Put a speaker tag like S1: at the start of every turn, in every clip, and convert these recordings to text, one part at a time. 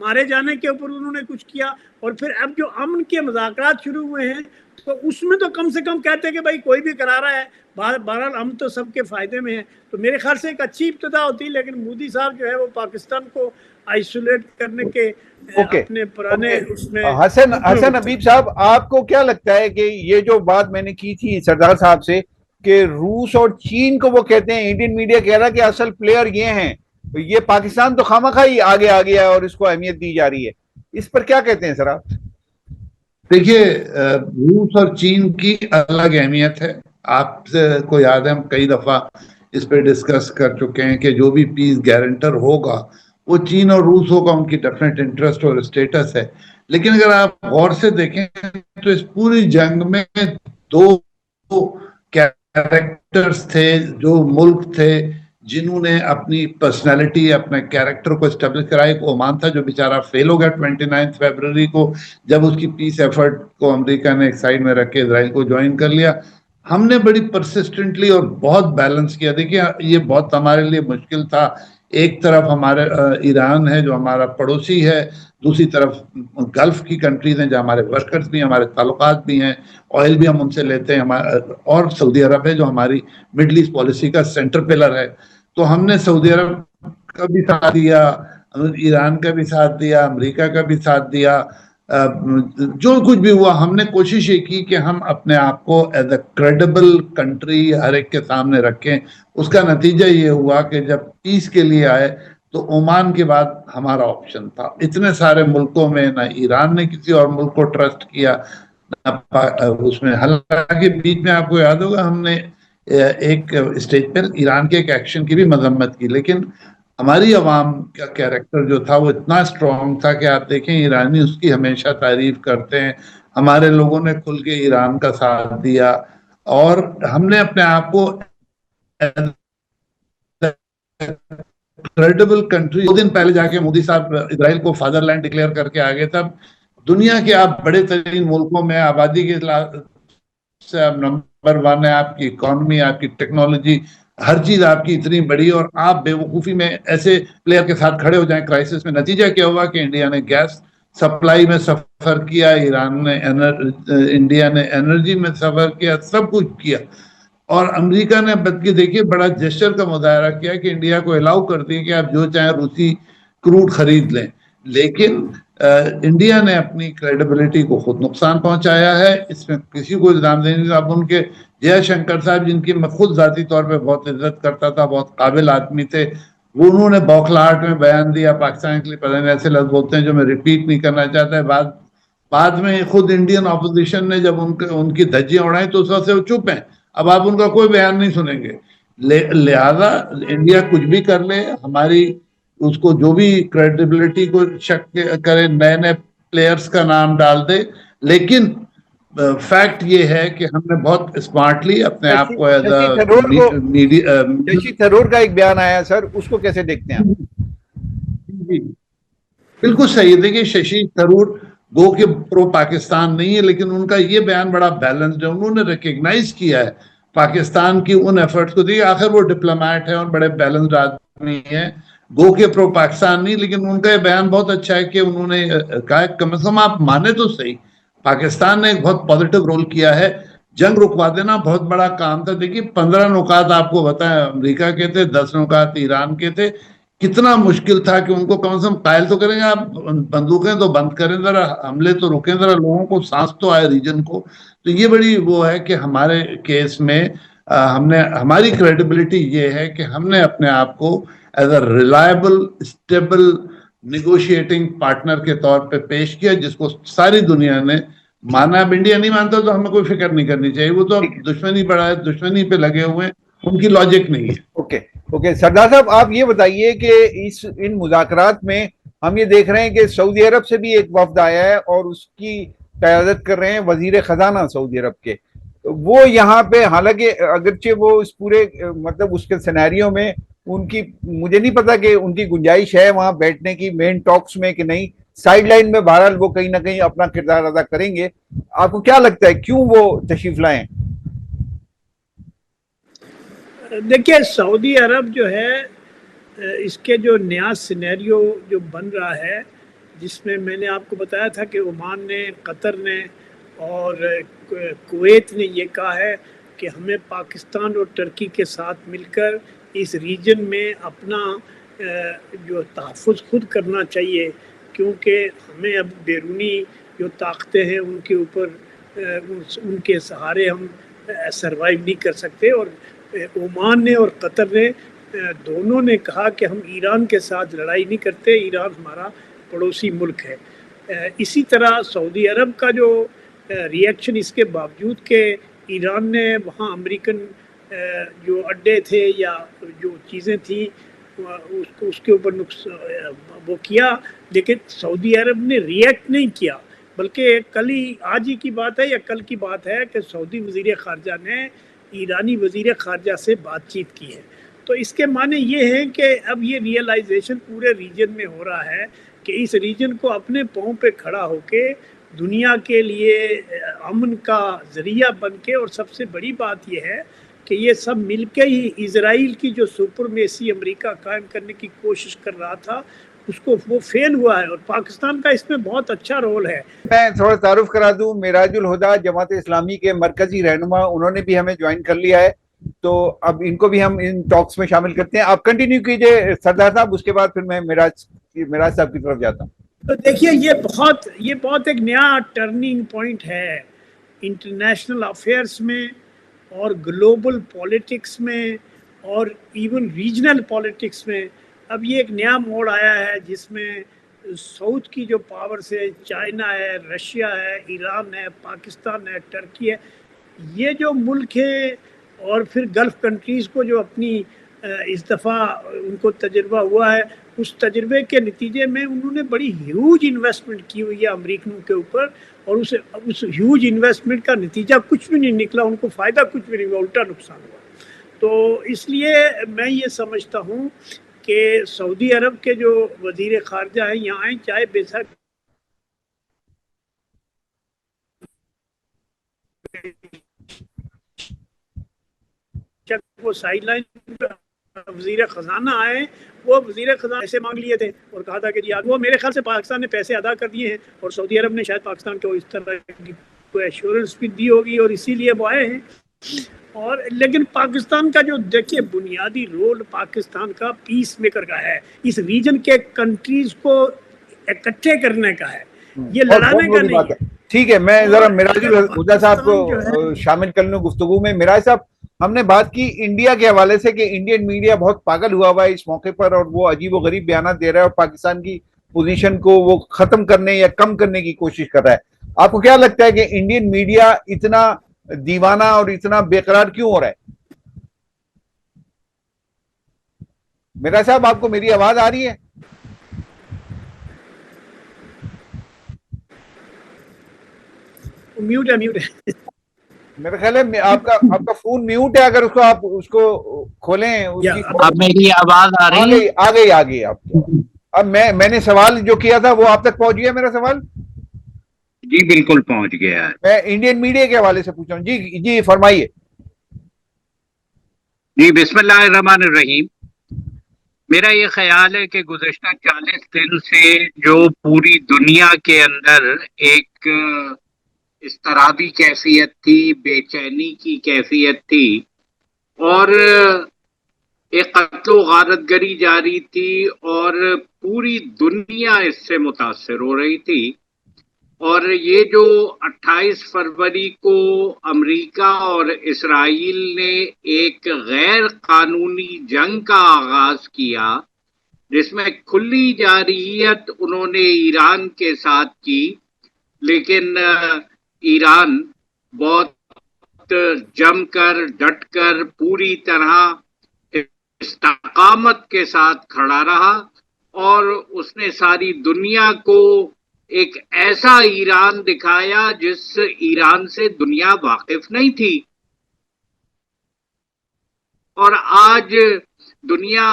S1: مارے جانے کے اوپر انہوں نے کچھ کیا، اور پھر اب جو امن کے مذاکرات شروع ہوئے ہیں تو اس میں تو کم سے کم کہتے ہیں کہ بھائی کوئی بھی کرا رہا ہے، بہرحال ہم تو سب کے فائدے میں ہیں. تو میرے خیال سے ایک اچھی ابتدا ہوتی، لیکن مودی صاحب جو ہے وہ پاکستان کو آئسولیٹ کرنے کے اپنے پرانے اس میں.
S2: حسن حبیب صاحب، آپ کو کیا لگتا ہے کہ یہ جو بات میں نے کی تھی سردار صاحب سے کہ روس اور چین کو وہ کہتے ہیں، انڈین میڈیا کہہ رہا کہ اصل پلیئر یہ ہیں، یہ پاکستان تو خامخواہ ہی آگے آ گیا ہے اور اس کو اہمیت دی جا رہی ہے، اس پر کیا کہتے ہیں سر آپ؟
S3: دیکھیے، روس اور چین کی الگ اہمیت ہے. آپ کو یاد ہے ہم کئی دفعہ اس پہ ڈسکس کر چکے ہیں کہ جو بھی پیس گارنٹر ہوگا وہ چین اور روس ہوگا، ان کی ڈیفینیٹ انٹرسٹ اور اسٹیٹس ہے. لیکن اگر آپ غور سے دیکھیں تو اس پوری جنگ میں دو کیریکٹرز تھے، جو ملک تھے جنہوں نے اپنی پرسنالٹی، اپنے کیریکٹر کو اسٹیبلش کرا. ایک عمان تھا جو بیچارہ فیل ہو گیا 29 فیبروری کو، جب اس کی پیس ایفرٹ کو امریکہ نے ایک سائڈ میں رکھ کے اسرائیل کو جوائن کر لیا. ہم نے بڑی پرسسٹنٹلی اور بہت بیلنس کیا. دیکھیے یہ بہت ہمارے لیے مشکل تھا. ایک طرف ہمارے ایران ہے جو ہمارا پڑوسی ہے، دوسری طرف گلف کی کنٹریز ہیں جہاں ہمارے ورکرز بھی ہیں، ہمارے تعلقات بھی ہیں، آئل بھی ہم ان سے لیتے ہیں، اور سعودی عرب ہے جو ہماری مڈل ایسٹ پالیسی کا سینٹر پلر ہے. تو ہم نے سعودی عرب کا بھی ساتھ دیا، ایران کا بھی ساتھ دیا، امریکہ کا بھی ساتھ دیا. جو کچھ بھی ہوا ہم نے کوشش یہ کی کہ ہم اپنے آپ کو ایز اے کریڈیبل کنٹری ہر ایک کے سامنے رکھیں. اس کا نتیجہ یہ ہوا کہ جب پیس کے لیے آئے تو عمان کے بعد ہمارا آپشن تھا. اتنے سارے ملکوں میں نہ ایران نے کسی اور ملک کو ٹرسٹ کیا نہ اس میں. حالانکہ بیچ میں آپ کو یاد ہوگا ہم نے ایک اسٹیج پر ایران کے ایک ایکشن کی بھی مذمت کی، لیکن ہماری عوام کا کیریکٹر جو تھا وہ اتنا اسٹرانگ تھا کہ آپ دیکھیں ایرانی اس کی ہمیشہ تعریف کرتے ہیں. ہمارے لوگوں نے کھل کے ایران کا ساتھ دیا اور ہم نے اپنے آپ کو کریڈیبل کنٹری. 2 دن پہلے جا کے مودی صاحب اسرائیل کو فادر لینڈ ڈکلیئر کر کے آگے. تب دنیا کے آپ بڑے ترین ملکوں میں آبادی کے سے نمبر 1 ہے، آپ کی اکانومی، آپ کی ٹیکنالوجی، ہر چیز آپ کی اتنی بڑی، اور آپ بے وقوفی میں ایسے پلیئر کے ساتھ کھڑے ہو جائیں کرائسس میں. نتیجہ کیا ہوا کہ انڈیا نے گیس سپلائی میں سفر کیا، ایران نے انڈیا نے انرجی میں سفر کیا، سب کچھ کیا. اور امریکہ نے بلکہ دیکھیے بڑا جسچر کا مظاہرہ کیا کہ انڈیا کو الاؤ کر دیا کہ آپ جو چاہیں روسی کروڈ خرید لیں. لیکن انڈیا نے اپنی کریڈیبلٹی کو خود نقصان پہنچایا ہے. اس میں کسی کو الزام دینے نہیں. اب ان کے جے شنکر صاحب جن کی میں خود ذاتی طور پہ بہت عزت کرتا تھا، بہت قابل آدمی تھے، وہ انہوں نے بوکھلاہٹ میں بیان دیا پاکستان کے لیے، پتہ نہیں ایسے لفظ بولتے ہیں جو میں ریپیٹ نہیں کرنا چاہتا. بعد میں خود انڈین اپوزیشن نے جب ان کی دھجیاں اڑائیں تو اس وقت سے وہ چپ ہیں. اب آپ ان کا کوئی بیان نہیں سنیں گے. لہذا انڈیا کچھ بھی کر لے، ہماری اس کو جو بھی کریڈیبلٹی کو شک کرے، نئے نئے پلیئرز کا نام ڈال دے، لیکن فیکٹ یہ ہے کہ ہم نے بہت اسمارٹلی اپنے آپ کو ایز
S2: ششی تھرور کا ایک بیان آیا سر، اس کو کیسے دیکھتے ہیں؟
S3: جی بالکل صحیح. دیکھیے ششی تھرور گو کہ پرو پاکستان نہیں ہے، لیکن ان کا یہ بیان بڑا بیلنسڈ ہے. انہوں نے ریکگنائز کیا ہے پاکستان کی ان ایفرٹس کو. دیکھیے آخر وہ ڈپلومیٹ ہیں اور بڑے بیلنسڈ آدمی ہیں، گو کہ پرو پاکستان نہیں، لیکن ان کا یہ بیان بہت اچھا ہے کہ انہوں نے کہا کم از کم آپ مانے تو صحیح، پاکستان نے ایک بہت پازیٹیو رول کیا ہے. جنگ رکوا دینا بہت بڑا کام تھا. دیکھیے 15 نکات آپ کو بتائیں امریکہ کے تھے، 10 نکات ایران کے تھے. کتنا مشکل تھا کہ ان کو کم از کم قائل تو کریں گے، آپ بندوقیں تو بند کریں، ذرا حملے تو رکیں، ذرا لوگوں کو سانس تو آئے ریجن کو. تو یہ بڑی وہ ہے کہ ہمارے کیس میں ہماری کریڈیبلٹی یہ ہے کہ ہم نے اپنے آپ کو as a reliable stable negotiating partner کے طور پہ پیش کیا، جس کو ساری دنیا نے مانا. اب انڈیا نہیں مانتا تو ہمیں کوئی فکر نہیں کرنی چاہیے، وہ تو دشمنی بڑھا ہے، دشمنی پہ لگے ہوئے ہیں، ان کی لاجک نہیں ہے.
S2: اوکے سردار صاحب، آپ یہ بتائیے کہ ان مذاکرات میں ہم یہ دیکھ رہے ہیں کہ سعودی عرب سے بھی ایک وفد آیا ہے اور اس کی قیادت کر رہے ہیں وزیر خزانہ سعودی عرب کے. وہ یہاں پہ حالانکہ اگرچہ وہ اس پورے مطلب اس کے سینیریو میں ان کی مجھے نہیں پتا کہ ان کی گنجائش ہے وہاں بیٹھنے کی مین ٹاکس میں کہ نہیں، سائیڈ لائن میں بہرحال وہ کہیں نہ کہیں اپنا کردار ادا کریں گے. آپ کو کیا لگتا ہے کیوں وہ تشریف لائیں؟
S1: دیکھیے سعودی عرب جو ہے اس کے جو نیا سینیریو جو بن رہا ہے، جس میں نے آپ کو بتایا تھا کہ عمان نے، قطر نے اور کویت نے یہ کہا ہے کہ ہمیں پاکستان اور ترکی کے ساتھ مل کر اس ریجن میں اپنا جو تحفظ خود کرنا چاہیے، کیونکہ ہمیں اب بیرونی جو طاقتیں ہیں ان کے اوپر ان کے سہارے ہم سروائیو نہیں کر سکتے۔ اور عمان نے اور قطر نے دونوں نے کہا کہ ہم ایران کے ساتھ لڑائی نہیں کرتے، ایران ہمارا پڑوسی ملک ہے۔ اسی طرح سعودی عرب کا جو ریئیکشن، اس کے باوجود کہ ایران نے وہاں امریکن جو اڈے تھے یا جو چیزیں تھیں اس کے اوپر وہ کیا، لیکن سعودی عرب نے ریئیکٹ نہیں کیا، بلکہ کل ہی، آج ہی کی بات ہے یا کل کی بات ہے کہ سعودی وزیر خارجہ نے ایرانی وزیر خارجہ سے بات چیت کی ہے۔ تو اس کے معنی یہ ہیں کہ اب یہ ریئلائزیشن پورے ریجن میں ہو رہا ہے کہ اس ریجن کو اپنے پاؤں پہ کھڑا ہو کے دنیا کے لیے امن کا ذریعہ بن کے، اور سب سے بڑی بات یہ ہے کہ یہ سب مل کے ہی اسرائیل کی جو سپرمیسی امریکہ قائم کرنے کی کوشش کر رہا تھا، اس کو وہ فیل ہوا ہے، اور پاکستان کا اس میں بہت اچھا رول ہے۔
S2: میں تھوڑا تعارف کرا دوں، معراج الہدیٰ جماعت اسلامی کے مرکزی رہنما، انہوں نے بھی ہمیں جوائن کر لیا ہے، تو اب ان کو بھی ہم ان ٹاکس میں شامل کرتے ہیں۔ آپ کنٹینیو کیجئے سردار صاحب، اس کے بعد پھر میں معراج صاحب کی طرف جاتا ہوں۔
S1: تو دیکھیے یہ بہت ایک نیا ٹرننگ پوائنٹ ہے انٹرنیشنل افیئرس میں اور گلوبل پولیٹکس میں اور ایون ریجنل پولیٹکس میں۔ اب یہ ایک نیا موڑ آیا ہے جس میں ساؤتھ کی جو پاورز ہے، چائنا ہے، رشیا ہے، ایران ہے، پاکستان ہے، ٹرکی ہے، یہ جو ملک ہیں، اور پھر گلف کنٹریز کو جو اپنی اس دفعہ ان کو تجربہ ہوا ہے، اس تجربے کے نتیجے میں انہوں نے بڑی ہیوج انویسٹمنٹ کی ہوئی ہے امریکنوں کے اوپر، اور اس ہیوج انویسٹمنٹ کا نتیجہ کچھ بھی نہیں نکلا، ان کو فائدہ کچھ بھی نہیں ہوا، الٹا نقصان ہوا۔ تو اس لیے میں یہ سمجھتا ہوں کہ سعودی عرب کے جو وزیر خارجہ ہیں یہاں آئیں، چاہے بے شک وہ سائیڈ لائن وزیر خزانہ آئے، وہ وزیر خزانہ پیسے مانگ لیے تھے اور کہا تھا کہ جی وہ میرے خیال سے پاکستان نے پیسے ادا کر دیے ہیں، اور سعودی عرب نے شاید پاکستان کو اس طرح کی کوئی ایشورنس بھی دی ہوگی، اور اسی لیے وہ آئے ہیں۔ اور لیکن پاکستان کا جو دیکھیے بنیادی رول پاکستان کا پیس میکر کا ہے، اس ریجن کے کنٹریز کو اکٹھے کرنے کا ہے، یہ لڑانے کا نہیں ہے۔
S2: ٹھیک ہے، میں ذرا معراج الہدیٰ صاحب کو شامل کر لوں گفتگو میں۔ معراج صاحب، ہم نے بات کی انڈیا کے حوالے سے کہ انڈین میڈیا بہت پاگل ہوا ہوا ہے اس موقع پر، اور وہ عجیب و غریب بیانات دے رہا ہے اور پاکستان کی پوزیشن کو وہ ختم کرنے یا کم کرنے کی کوشش کر رہا ہے۔ آپ کو کیا لگتا ہے کہ انڈین میڈیا اتنا دیوانہ اور اتنا بے قرار کیوں ہو رہا ہے؟ معراج صاحب، آپ کو میری آواز آ رہی ہے؟
S1: میوٹ ہے
S2: میرا خیال ہے آپ کا فون میوٹ ہے، اگر اس کو کھولیں۔
S4: اب میری آواز آ رہی ہے؟
S2: آ گئی آپ کو۔ اب میں نے سوال جو کیا تھا وہ آپ تک پہنچ گیا میرا سوال؟
S4: جی بالکل پہنچ گیا ہے۔
S2: میں انڈین میڈیا کے حوالے سے پوچھ رہا ہوں۔ جی فرمائیے۔
S4: جی بسم اللہ الرحمن الرحیم۔ میرا یہ خیال ہے کہ گزشتہ 40 دن سے جو پوری دنیا کے اندر ایک اضطرابی کیفیت تھی، بے چینی کی کیفیت تھی، اور ایک قتل و غارت گری جاری تھی، اور پوری دنیا اس سے متاثر ہو رہی تھی۔ اور یہ جو 28 فروری کو امریکہ اور اسرائیل نے ایک غیر قانونی جنگ کا آغاز کیا، جس میں کھلی جارحیت انہوں نے ایران کے ساتھ کی، لیکن ایران بہت جم کر، ڈٹ کر، پوری طرح استقامت کے ساتھ کھڑا رہا، اور اس نے ساری دنیا کو ایک ایسا ایران دکھایا جس ایران سے دنیا واقف نہیں تھی۔ اور آج دنیا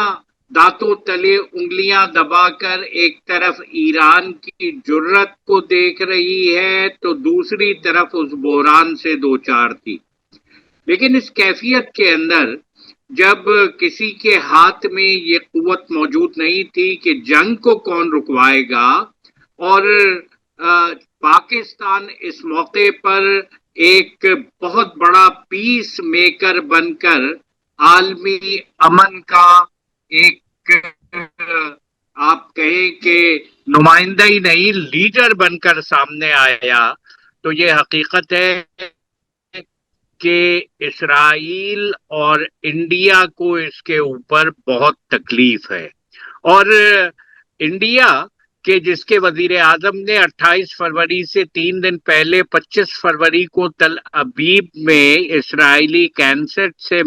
S4: دانتوں تلے انگلیاں دبا کر ایک طرف ایران کی جرت کو دیکھ رہی ہے تو دوسری طرف اس بحران سے دوچار تھی۔ لیکن اس کیفیت کے اندر جب کسی کے ہاتھ میں یہ قوت موجود نہیں تھی کہ جنگ کو کون رکوائے گا، اور پاکستان اس موقع پر ایک بہت بڑا پیس میکر بن کر عالمی امن کا ایک آپ کہیں کہ نمائندہ ہی نہیں لیڈر بن کر سامنے آیا، تو یہ حقیقت ہے کہ اسرائیل اور انڈیا کو اس کے اوپر بہت تکلیف ہے. اور انڈیا کہ جس کے وزیر اعظم نے 28 فروری سے 3 دن پہلے 25 فروری کو تل ابیب میں اسرائیلی کینسٹ سے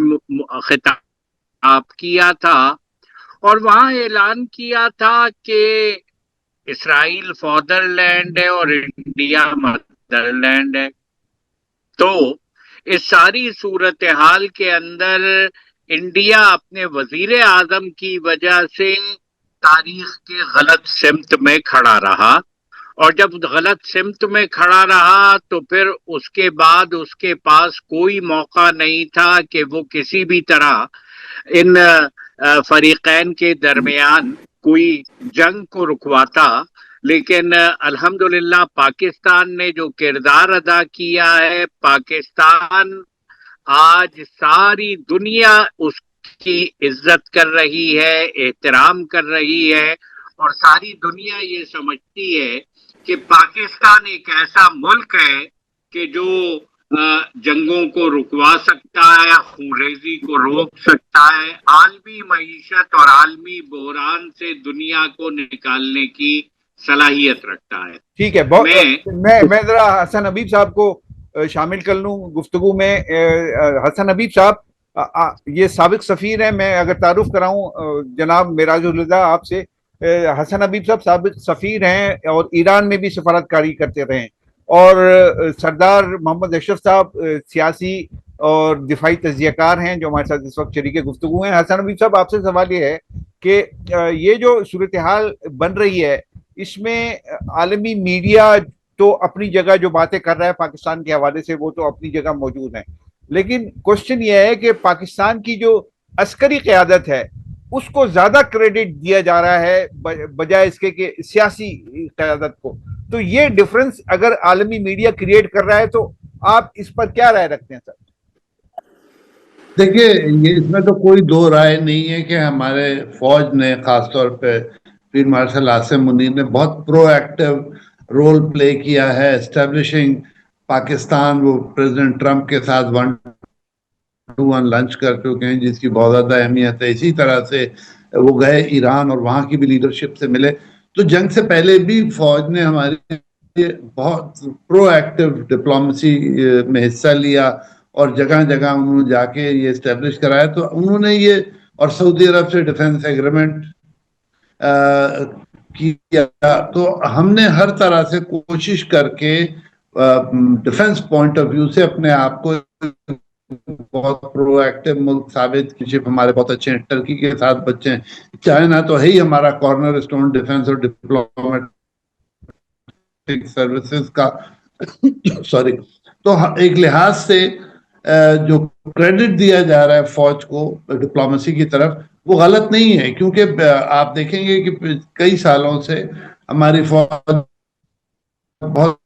S4: خطاب کیا تھا، اور وہاں اعلان کیا تھا کہ اسرائیل فادر لینڈ ہے اور انڈیا مدر لینڈ ہے. تو اس ساری صورتحال کے اندر انڈیا اپنے وزیر اعظم کی وجہ سے تاریخ کے غلط سمت میں کھڑا رہا، اور جب غلط سمت میں کھڑا رہا تو پھر اس کے بعد اس کے پاس کوئی موقع نہیں تھا کہ وہ کسی بھی طرح ان فریقین کے درمیان کوئی جنگ کو رکواتا. لیکن الحمدللہ پاکستان نے جو کردار ادا کیا ہے، پاکستان آج ساری دنیا اس کی عزت کر رہی ہے، احترام کر رہی ہے، اور ساری دنیا یہ سمجھتی ہے کہ پاکستان ایک ایسا ملک ہے کہ جو جنگوں کو رکوا سکتا ہے، خونریزی کو روک سکتا ہے، عالمی معیشت اور عالمی بحران سے دنیا کو نکالنے کی صلاحیت رکھتا ہے.
S2: ٹھیک ہے، میں ذرا حسن حبیب صاحب کو شامل کر لوں گفتگو میں. حسن حبیب صاحب یہ سابق سفیر ہیں، میں اگر تعارف کراؤں جناب معراج الہدیٰ آپ سے. حسن حبیب صاحب سابق سفیر ہیں اور ایران میں بھی سفارت کاری کرتے رہے ہیں، اور سردار محمد اشرف صاحب سیاسی اور دفاعی تجزیہ کار ہیں جو ہمارے ساتھ اس وقت شریک گفتگو ہیں. حسن حبیب صاحب آپ سے سوال یہ ہے کہ یہ جو صورتحال بن رہی ہے اس میں عالمی میڈیا تو اپنی جگہ جو باتیں کر رہا ہے پاکستان کے حوالے سے وہ تو اپنی جگہ موجود ہیں، لیکن کوشچن یہ ہے کہ پاکستان کی جو عسکری قیادت ہے اس کو زیادہ کریڈٹ دیا جا رہا ہے بجائے اس کے کہ سیاسی قیادت کو. تو یہ ڈفرنس اگر عالمی میڈیا کریٹ کر رہا ہے تو آپ اس پر کیا رائے رکھتے ہیں سر؟
S3: دیکھیے، یہ اس میں تو کوئی دو رائے نہیں ہے کہ ہمارے فوج نے خاص طور پہ فیلڈ مارشل عاصم منیر نے بہت پرو ایکٹیو رول پلے کیا ہے اسٹیبلشنگ پاکستان. وہ پریزیڈنٹ ٹرمپ کے ساتھ 1-to-1 لنچ کر چکے ہیں جس کی بہت زیادہ اہمیت ہے. اسی طرح سے وہ گئے ایران اور وہاں کی بھی لیڈرشپ سے ملے. تو جنگ سے پہلے بھی فوج نے ہماری بہت پرو ایکٹیو ڈپلومیسی میں حصہ لیا اور جگہ جگہ انہوں نے جا کے یہ اسٹیبلش کرایا. تو انہوں نے یہ اور سعودی عرب سے ڈیفنس ایگریمنٹ کیا. تو ہم نے ہر طرح سے کوشش کر کے ڈیفنس پوائنٹ آف ویو سے اپنے آپ کو بہت پرو ایکٹیو ملک ثابت کی. ہمارے بہت اچھے ہیں، ٹرکی کے ساتھ بچے ہیں، چائنا تو ہے ہی ہمارا کارنر اسٹون ڈیفنس اور ڈپلومیٹک سروسز کا. سوری. تو ایک لحاظ سے جو کریڈٹ دیا جا رہا ہے فوج کو ڈپلومیسی کی طرف وہ غلط نہیں ہے، کیونکہ آپ دیکھیں گے کہ کئی سالوں سے ہماری فوج بہت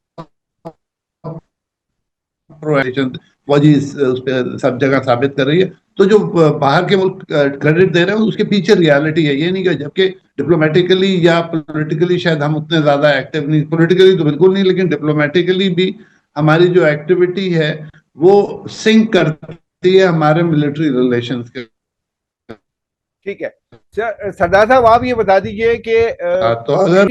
S3: فوجی اس پہ سب جگہ ثابت کر رہی ہے. تو جو باہر کے ملک کریڈٹ دے رہے ہیں اس کے پیچھے ریالٹی ہے. یہ نہیں کہ جبکہ ڈپلومیٹیکلی یا پولیٹیکلی شاید ہم اتنے زیادہ ایکٹیو نہیں، پولیٹیکلی تو بالکل نہیں، لیکن ڈپلومیٹیکلی بھی ہماری جو ایکٹیویٹی ہے وہ سنک کرتی ہے ہمارے ملٹری ریلیشنز کے.
S2: ٹھیک ہے سردار صاحب، آپ یہ بتا دیجئے کہ
S3: تو اگر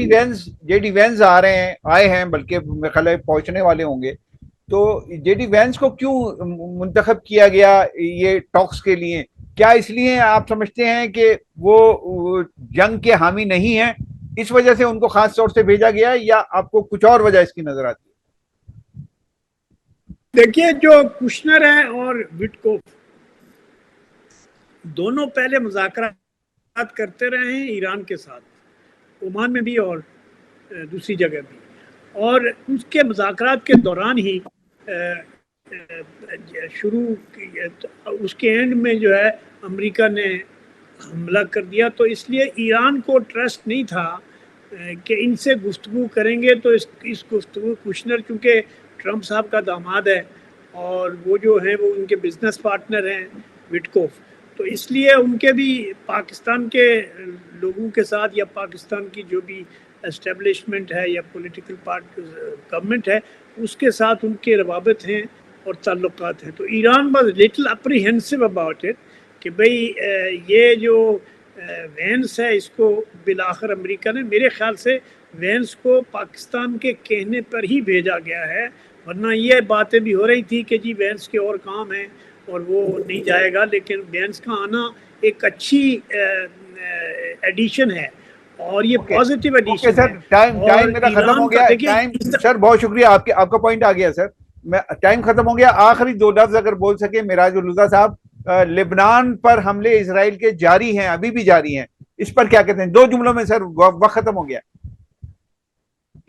S2: جے ڈی وینز آئے ہیں بلکہ میرے خیال ہے پہنچنے والے ہوں گے، تو جے ڈی وینز کو کیوں منتخب کیا گیا یہ ٹاکس کے لیے؟ کیا اس لیے آپ سمجھتے ہیں کہ وہ جنگ کے حامی نہیں ہیں اس وجہ سے ان کو خاص طور سے بھیجا گیا ہے، یا آپ کو کچھ اور وجہ اس کی نظر آتی ہے؟
S1: دیکھیے، جو کشنر ہیں اور وٹکوف دونوں پہلے مذاکرات کرتے رہے ہیں ایران کے ساتھ، عمان میں بھی اور دوسری جگہ بھی، اور اس کے مذاکرات کے دوران ہی شروع اس کے اینڈ میں جو ہے امریکہ نے حملہ کر دیا. تو اس لیے ایران کو ٹرسٹ نہیں تھا کہ ان سے گفتگو کریں گے. تو اس گفتگو کشنر چونکہ ٹرمپ صاحب کا داماد ہے اور وہ جو ہیں وہ ان کے بزنس پارٹنر ہیں وٹکوف, تو اس لیے ان کے بھی پاکستان کے لوگوں کے ساتھ یا پاکستان کی جو بھی اسٹیبلشمنٹ ہے یا پولیٹیکل گورنمنٹ ہے اس کے ساتھ ان کے روابط ہیں اور تعلقات ہیں. تو Iran was little apprehensive about it کہ بھئی یہ جو وینس ہے اس کو بالآخر امریکہ نے, میرے خیال سے وینس کو پاکستان کے کہنے پر ہی بھیجا گیا ہے, ورنہ یہ باتیں بھی ہو رہی تھی کہ جی وینس کے اور کام ہیں اور وہ نہیں جائے گا. لیکن وینس کا آنا ایک اچھی ایڈیشن ہے اور یہ پازیٹیو ایڈیشن
S2: سر. ٹائم میرا ختم ہو گیا. ٹائم سر بہت شکریہ, آپ کا پوائنٹ آ گیا سر. ٹائم ختم ہو گیا. آخری 2 لفظ اگر بول سکے مراج الہدا صاحب, لبنان پر حملے اسرائیل کے جاری ہیں, ابھی بھی جاری ہیں, اس پر کیا کہتے ہیں 2 جملوں میں سر, وقت ختم ہو گیا.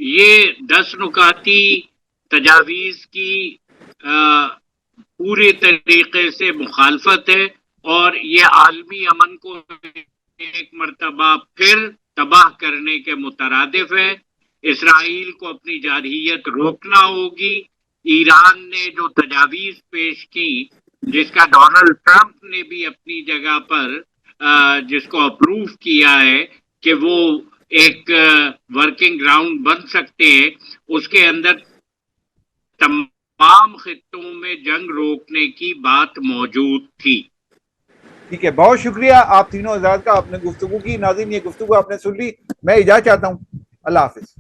S4: یہ 10 نکاتی تجاویز کی پورے طریقے سے مخالفت ہے اور یہ عالمی امن کو ایک مرتبہ پھر تباہ کرنے کے مترادف ہے. اسرائیل کو اپنی جارحیت روکنا ہوگی. ایران نے جو تجاویز پیش کی جس کا ڈونلڈ ٹرمپ نے بھی اپنی جگہ پر جس کو اپروو کیا ہے کہ وہ ایک ورکنگ گراؤنڈ بن سکتے ہیں, اس کے اندر تمام خطوں میں جنگ روکنے کی بات موجود تھی.
S2: ٹھیک ہے, بہت شکریہ آپ تینوں حضرات کا, آپ نے گفتگو کی. ناظرین یہ گفتگو آپ نے سن لی, میں اجازت چاہتا ہوں. اللہ حافظ.